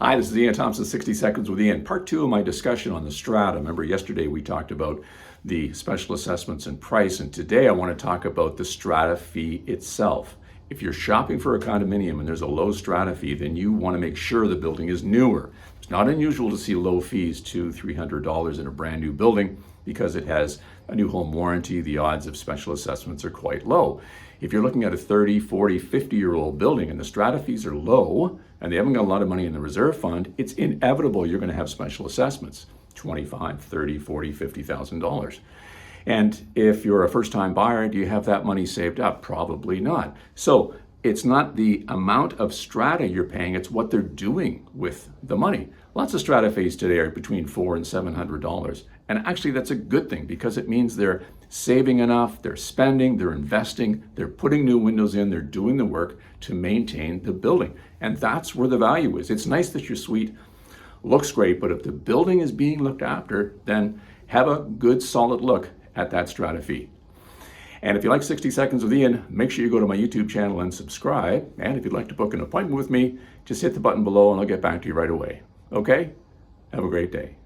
Hi, this is Ian Thompson, 60 Seconds with Ian. Part two of my discussion on the strata. Remember, yesterday we talked about the special assessments and price, and today I want to talk about the strata fee itself. If you're shopping for a condominium and there's a low strata fee, then you want to make sure the building is newer. It's not unusual to see low fees, $200-300 in a brand new building, because it has a new home warranty. The odds of special assessments are quite low. If you're looking at a 30, 40, 50-year-old building and the strata fees are low and they haven't got a lot of money in the reserve fund, it's inevitable you're going to have special assessments, $25,000, $30,000, $40,000, $50,000. And if you're a first-time buyer, do you have that money saved up? Probably not. So it's not the amount of strata you're paying, it's what they're doing with the money. Lots of strata fees today are between $400 and $700. And actually that's a good thing, because it means they're saving enough, they're spending, they're investing, they're putting new windows in, they're doing the work to maintain the building. And that's where the value is. It's nice that your suite looks great, but if the building is being looked after, then have a good solid look at that strata fee. And if you like 60 Seconds with Ian, make sure you go to my YouTube channel and subscribe. And if you'd like to book an appointment with me, just hit the button below and I'll get back to you right away. Okay? Have a great day.